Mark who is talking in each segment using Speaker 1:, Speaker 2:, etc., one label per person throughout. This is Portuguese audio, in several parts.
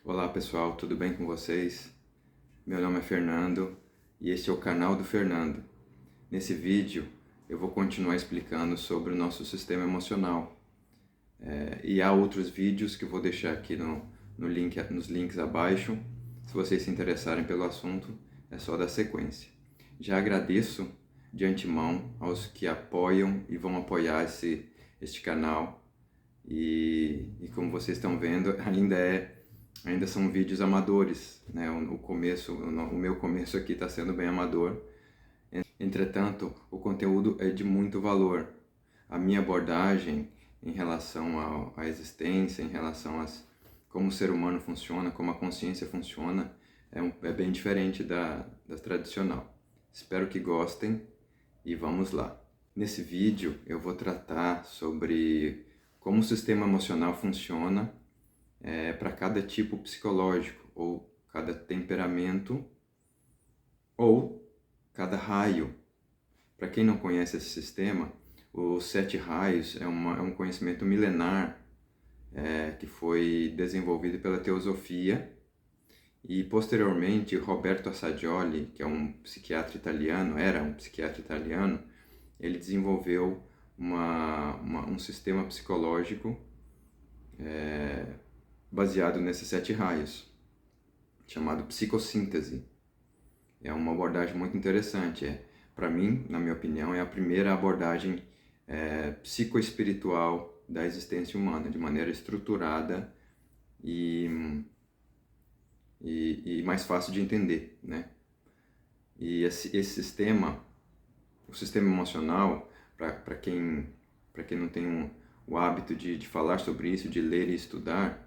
Speaker 1: Olá pessoal, tudo bem com vocês? Meu nome é Fernando e este é o canal do Fernando. Nesse vídeo eu vou continuar explicando sobre o nosso sistema emocional. E há outros vídeos que eu vou deixar aqui nos links abaixo. Se vocês se interessarem pelo assunto, é só dar sequência. Já agradeço de antemão aos que apoiam e vão apoiar este canal. E como vocês estão vendo, ainda são vídeos amadores, né? O meu começo aqui está sendo bem amador. Entretanto, o conteúdo é de muito valor. A minha abordagem em relação à existência, em relação a como o ser humano funciona, como a consciência funciona, é bem diferente da tradicional. Espero que gostem e vamos lá. Nesse vídeo eu vou tratar sobre como o sistema emocional funciona para cada tipo psicológico, ou cada temperamento, ou cada raio. Para quem não conhece esse sistema, os 7 raios é um conhecimento milenar que foi desenvolvido pela teosofia, e posteriormente Roberto Assagioli, que é um psiquiatra italiano, ele desenvolveu um sistema psicológico baseado nesses 7 raios, chamado psicossíntese. É uma abordagem muito interessante. Para mim, na minha opinião, é a primeira abordagem psicoespiritual da existência humana, de maneira estruturada e mais fácil de entender, né? E esse sistema, o sistema emocional, para quem não tem o hábito de falar sobre isso, de ler e estudar,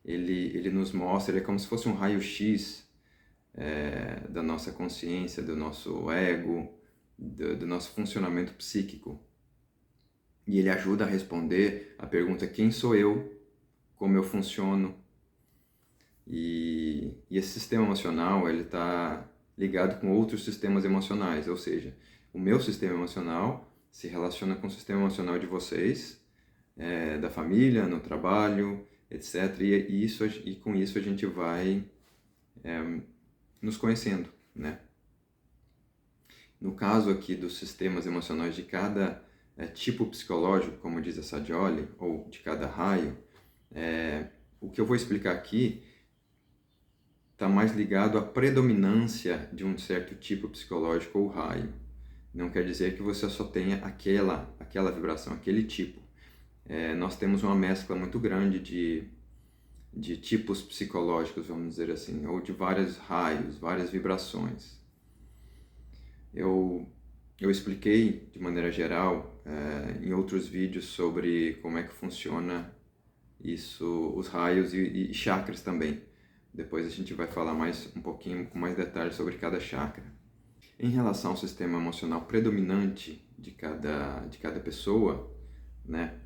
Speaker 1: ele nos mostra, ele é como se fosse um raio-x da nossa consciência, do nosso ego, do nosso funcionamento psíquico. E ele ajuda a responder a pergunta: quem sou eu? Como eu funciono? E esse sistema emocional, ele está ligado com outros sistemas emocionais, ou seja, o meu sistema emocional se relaciona com o sistema emocional de vocês, da família, no trabalho, etc. E com isso a gente vai nos conhecendo, né? No caso aqui dos sistemas emocionais de cada tipo psicológico, como diz a Assagioli, ou de cada raio, o que eu vou explicar aqui está mais ligado à predominância de um certo tipo psicológico ou raio. Não quer dizer que você só tenha aquela vibração, aquele tipo. Nós temos uma mescla muito grande de tipos psicológicos, vamos dizer assim, ou de vários raios, várias vibrações. Eu expliquei de maneira geral em outros vídeos sobre como é que funciona isso, os raios e chakras também. Depois a gente vai falar um pouquinho com mais detalhes sobre cada chakra. Em relação ao sistema emocional predominante de cada pessoa, né?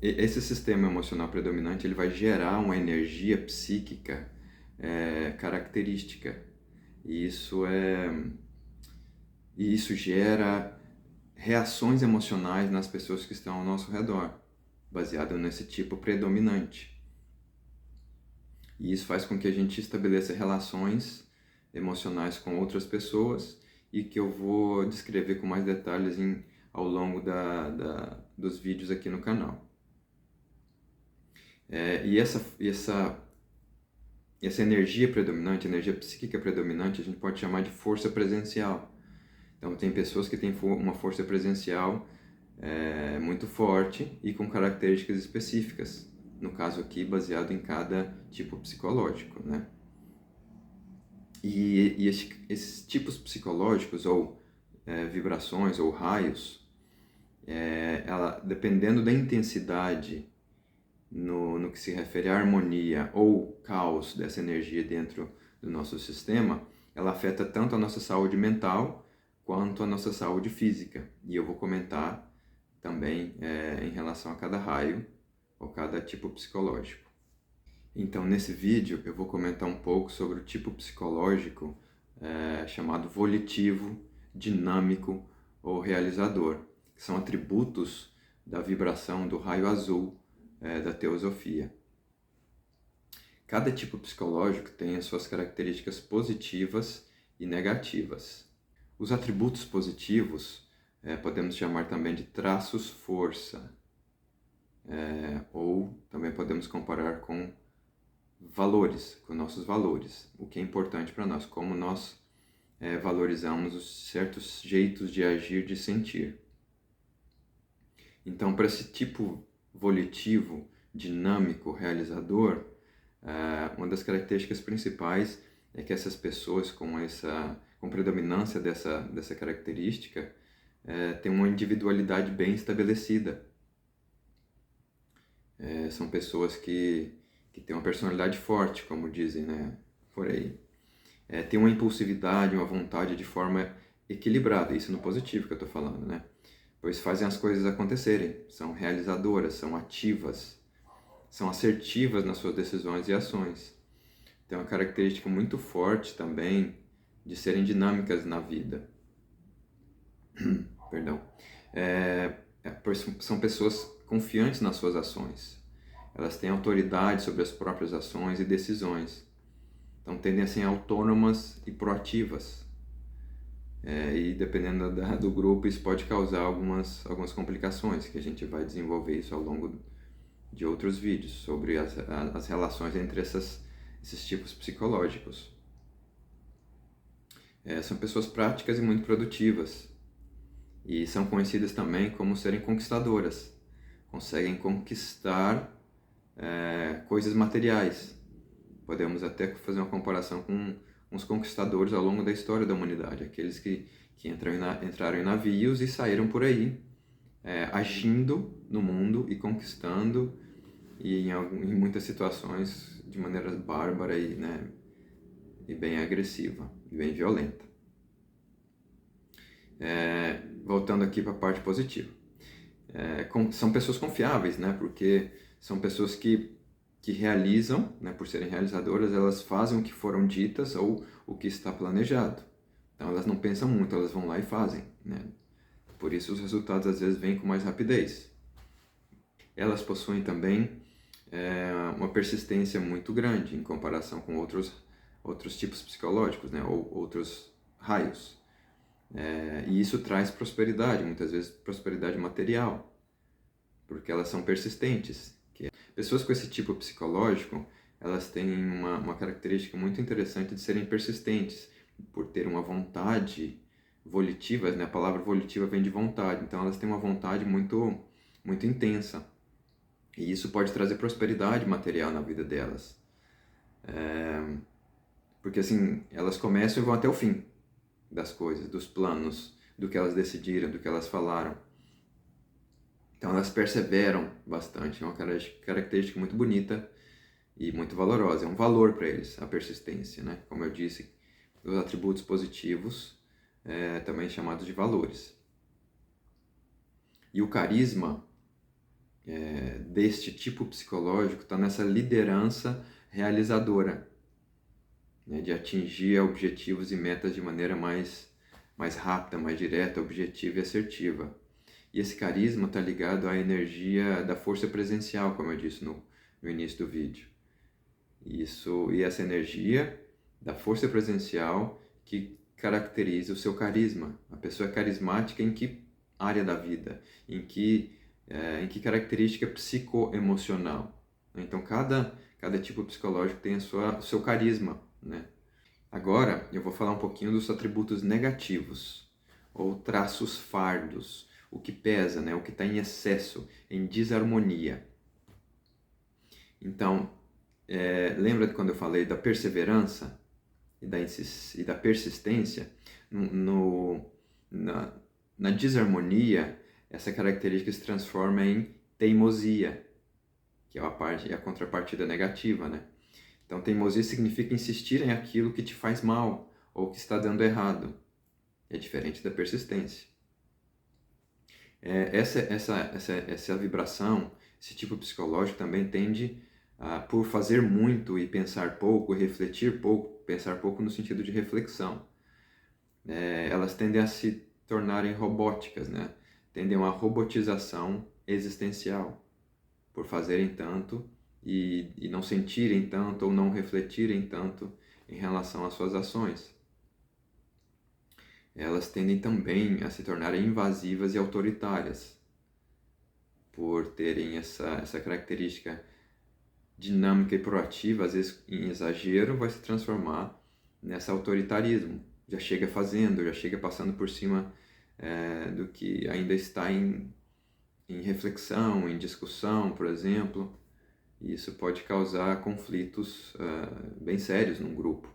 Speaker 1: Esse sistema emocional predominante, ele vai gerar uma energia psíquica característica, e isso gera reações emocionais nas pessoas que estão ao nosso redor, baseado nesse tipo predominante. E isso faz com que a gente estabeleça relações emocionais com outras pessoas, e que eu vou descrever com mais detalhes ao longo dos vídeos aqui no canal. E essa energia predominante, energia psíquica predominante, a gente pode chamar de força presencial. Então, tem pessoas que têm uma força presencial muito forte e com características específicas, no caso aqui baseado em cada tipo psicológico, né? E esses tipos psicológicos, ou vibrações, ou raios, dependendo da intensidade no que se refere à harmonia ou caos dessa energia dentro do nosso sistema, ela afeta tanto a nossa saúde mental quanto a nossa saúde física. E eu vou comentar também em relação a cada raio ou cada tipo psicológico. Então, nesse vídeo eu vou comentar um pouco sobre o tipo psicológico chamado volitivo, dinâmico ou realizador, que são atributos da vibração do raio azul da teosofia. Cada tipo psicológico tem as suas características positivas e negativas. Os atributos positivos podemos chamar também de traços força, ou também podemos comparar com valores, com nossos valores, o que é importante para nós, como nós valorizamos os certos jeitos de agir, de sentir. Então, para esse tipo volitivo, dinâmico, realizador, uma das características principais é que essas pessoas com predominância dessa característica têm uma individualidade bem estabelecida. São pessoas que têm uma personalidade forte, como dizem, né, por aí. Tem uma impulsividade, uma vontade de forma equilibrada, isso no positivo que eu estou falando, né? Pois fazem as coisas acontecerem, são realizadoras, são ativas, são assertivas nas suas decisões e ações. Tem uma característica muito forte também de serem dinâmicas na vida. Perdão. Pois são pessoas confiantes nas suas ações. Elas têm autoridade sobre as próprias ações e decisões. Então tendem a ser autônomas e proativas. E dependendo do grupo, isso pode causar algumas complicações, que a gente vai desenvolver isso ao longo de outros vídeos, sobre as relações entre esses tipos psicológicos. São pessoas práticas e muito produtivas. E são conhecidas também como serem conquistadoras. Conseguem conquistar coisas materiais. Podemos até fazer uma comparação com uns conquistadores ao longo da história da humanidade, aqueles que entraram em navios e saíram por aí, agindo no mundo e conquistando, e em muitas situações de maneira bárbara e bem agressiva, e bem violenta. Voltando aqui para a parte positiva. São pessoas confiáveis, né? Porque são pessoas que realizam, né? Por serem realizadoras, elas fazem o que foram ditas ou o que está planejado. Então elas não pensam muito, elas vão lá e fazem, né? Por isso os resultados às vezes vêm com mais rapidez. Elas possuem também uma persistência muito grande em comparação com outros tipos psicológicos, né? Ou outros raios. E isso traz prosperidade, muitas vezes prosperidade material, porque elas são persistentes. Pessoas com esse tipo psicológico, elas têm uma característica muito interessante de serem persistentes, por ter uma vontade volitiva, né? A palavra volitiva vem de vontade, então elas têm uma vontade muito, muito intensa. E isso pode trazer prosperidade material na vida delas. Porque assim, elas começam e vão até o fim das coisas, dos planos, do que elas decidiram, do que elas falaram. Então elas perseveram bastante, é uma característica muito bonita e muito valorosa, é um valor para eles, a persistência, né? Como eu disse, os atributos positivos, também chamados de valores. E o carisma deste tipo psicológico está nessa liderança realizadora, né? De atingir objetivos e metas de maneira mais rápida, mais direta, objetiva e assertiva. E esse carisma está ligado à energia da força presencial, como eu disse no início do vídeo. E essa energia da força presencial que caracteriza o seu carisma. A pessoa é carismática em que área da vida? Em que característica psicoemocional? Então, cada tipo psicológico tem o seu carisma, né? Agora, eu vou falar um pouquinho dos atributos negativos, ou traços fardos, o que pesa, né? O que está em excesso, em desarmonia. Então, lembra de quando eu falei da perseverança e da persistência? Na desarmonia, essa característica se transforma em teimosia, que é a contrapartida negativa, né? Então, teimosia significa insistir em aquilo que te faz mal ou que está dando errado. É diferente da persistência. Essa vibração, esse tipo psicológico também tende por fazer muito e pensar pouco, refletir pouco, pensar pouco no sentido de reflexão. Elas tendem a se tornarem robóticas, né? Tendem a uma robotização existencial, por fazerem tanto e não sentirem tanto ou não refletirem tanto em relação às suas ações. Elas tendem também a se tornarem invasivas e autoritárias, por terem essa característica dinâmica e proativa. Às vezes em exagero vai se transformar nesse autoritarismo. Já chega fazendo, já chega passando por cima do que ainda está em reflexão, em discussão, por exemplo. E isso pode causar conflitos bem sérios num grupo.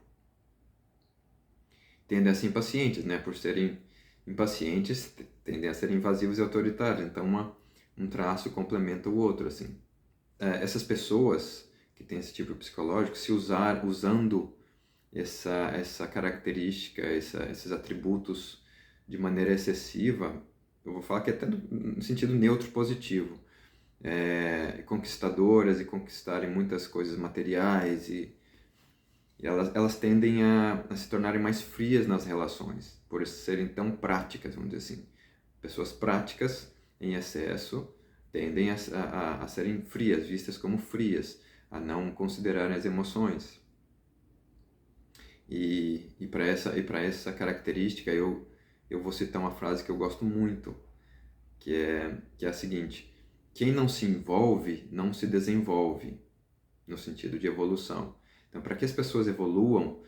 Speaker 1: Tendem a ser impacientes, né? Por serem impacientes, tendem a ser invasivos e autoritários. Então, um traço complementa o outro, assim. Essas pessoas que têm esse tipo psicológico, usando essa característica, esses atributos de maneira excessiva, eu vou falar que até no sentido neutro positivo, conquistadoras e conquistarem muitas coisas materiais e elas tendem a se tornarem mais frias nas relações, por serem tão práticas, vamos dizer assim. Pessoas práticas em excesso tendem a serem frias, vistas como frias, a não considerarem as emoções. E para essa característica eu vou citar uma frase que eu gosto muito, que é a seguinte: quem não se envolve não se desenvolve, no sentido de evolução. Então, para que as pessoas evoluam,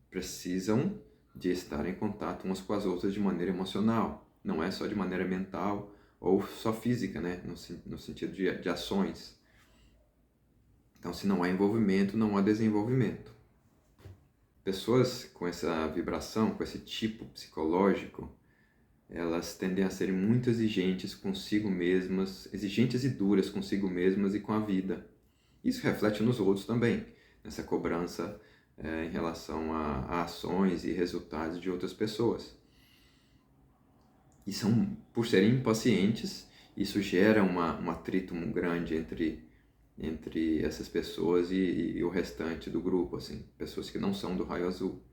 Speaker 1: precisam de estar em contato umas com as outras de maneira emocional. Não é só de maneira mental ou só física, né? No sentido de ações. Então, se não há envolvimento, não há desenvolvimento. Pessoas com essa vibração, com esse tipo psicológico, elas tendem a serem muito exigentes consigo mesmas, exigentes e duras consigo mesmas e com a vida. Isso reflete nos outros também, nessa cobrança em relação a ações e resultados de outras pessoas. E por serem impacientes, isso gera um atrito grande entre essas pessoas e o restante do grupo, assim, pessoas que não são do raio azul.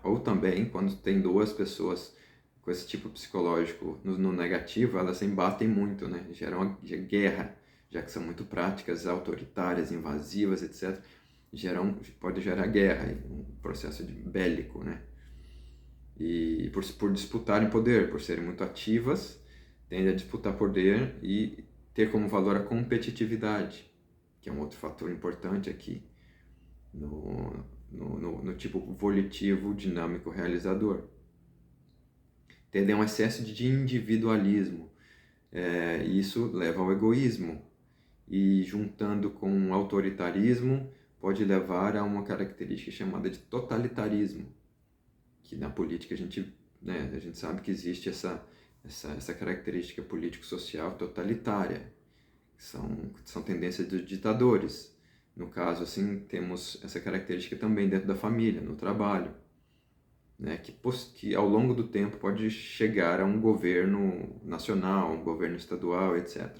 Speaker 1: Ou também, quando tem duas pessoas com esse tipo psicológico no negativo, elas se embatem muito, né? Geram guerra, já que são muito práticas, autoritárias, invasivas, etc. Pode gerar guerra, um processo bélico, né? E por disputarem poder, por serem muito ativas, tendem a disputar poder e ter como valor a competitividade, que é um outro fator importante aqui no tipo volitivo, dinâmico, realizador. Tendem a um excesso de individualismo, e isso leva ao egoísmo, e juntando com o autoritarismo pode levar a uma característica chamada de totalitarismo, que na política a gente sabe que existe essa característica político-social totalitária, que são tendências dos ditadores. No caso, assim, temos essa característica também dentro da família, no trabalho, né, que ao longo do tempo pode chegar a um governo nacional, um governo estadual, etc.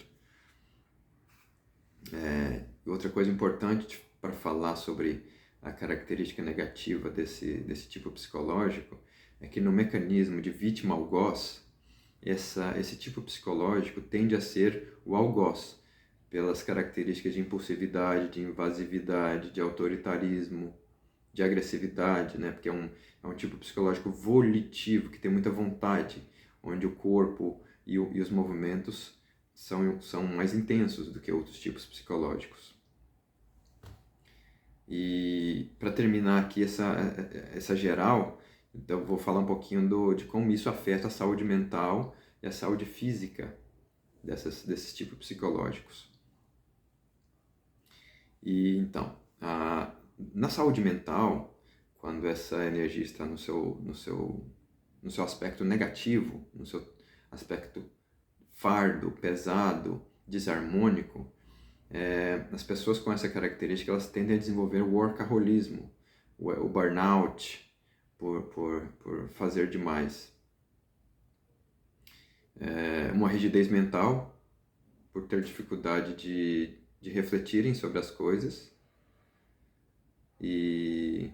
Speaker 1: Outra coisa importante para falar sobre a característica negativa desse tipo psicológico é que no mecanismo de vítima-algoz, esse tipo psicológico tende a ser o algoz, pelas características de impulsividade, de invasividade, de autoritarismo, de agressividade, né? Porque é um tipo psicológico volitivo, que tem muita vontade, onde o corpo e os movimentos são mais intensos do que outros tipos psicológicos. E para terminar aqui essa geral, então vou falar um pouquinho de como isso afeta a saúde mental e a saúde física desses tipos psicológicos. E então, na saúde mental, quando essa energia está no seu aspecto negativo, no seu aspecto fardo, pesado, desarmônico, as pessoas com essa característica, elas tendem a desenvolver o workaholismo, o burnout, por fazer demais. Uma rigidez mental, por ter dificuldade de refletirem sobre as coisas. E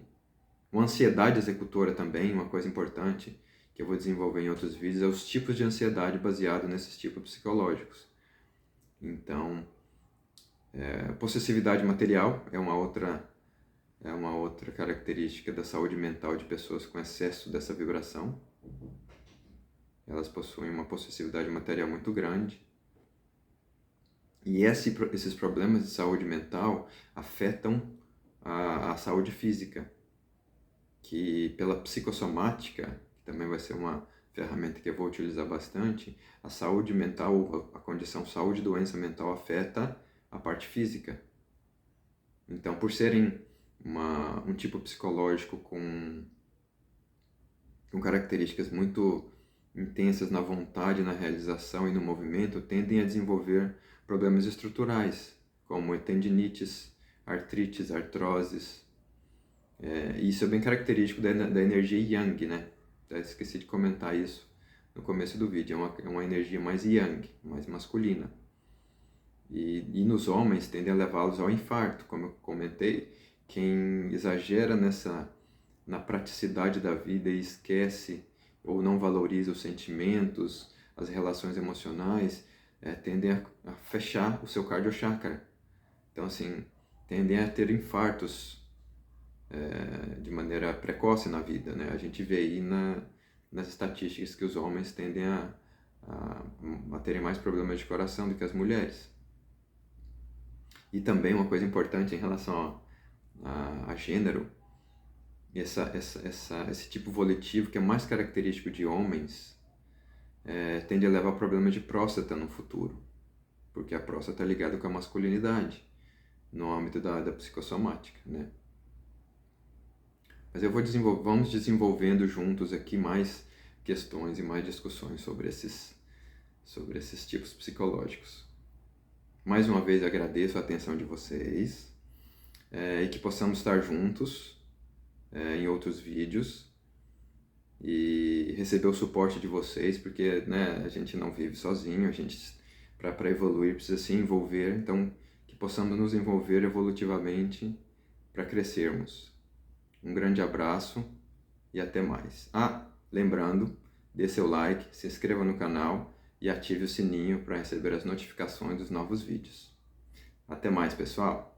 Speaker 1: uma ansiedade executora também, uma coisa importante, que eu vou desenvolver em outros vídeos, é os tipos de ansiedade baseados nesses tipos psicológicos. Então, Possessividade material é uma outra característica da saúde mental de pessoas com excesso dessa vibração. Elas possuem uma possessividade material muito grande. E esses problemas de saúde mental afetam a saúde física, que pela psicossomática, que também vai ser uma ferramenta que eu vou utilizar bastante, a saúde mental, a condição saúde e doença mental afeta a parte física. Então, por serem um tipo psicológico com características muito intensas na vontade, na realização e no movimento, tendem a desenvolver problemas estruturais, como tendinites, artrites, artroses. Isso é bem característico da energia Yang, né? Até esqueci de comentar isso no começo do vídeo. É uma energia mais Yang, mais masculina. E nos homens tende a levá-los ao infarto, como eu comentei. Quem exagera na praticidade da vida e esquece ou não valoriza os sentimentos, as relações emocionais, tendem a fechar o seu cardiochakra. Então, assim, tendem a ter infartos de maneira precoce na vida, né? A gente vê aí nas estatísticas que os homens tendem a terem mais problemas de coração do que as mulheres. E também uma coisa importante em relação a gênero, esse tipo volitivo que é mais característico de homens tende a levar a problemas de próstata no futuro, porque a próstata é ligada com a masculinidade no âmbito da psicossomática, né? Mas vamos desenvolvendo juntos aqui mais questões e mais discussões sobre esses tipos psicológicos. Mais uma vez agradeço a atenção de vocês e que possamos estar juntos em outros vídeos e receber o suporte de vocês, porque, né, a gente não vive sozinho, a gente, para evoluir, precisa se envolver, então que possamos nos envolver evolutivamente para crescermos. Um grande abraço e até mais. Lembrando, dê seu like, se inscreva no canal e ative o sininho para receber as notificações dos novos vídeos. Até mais, pessoal!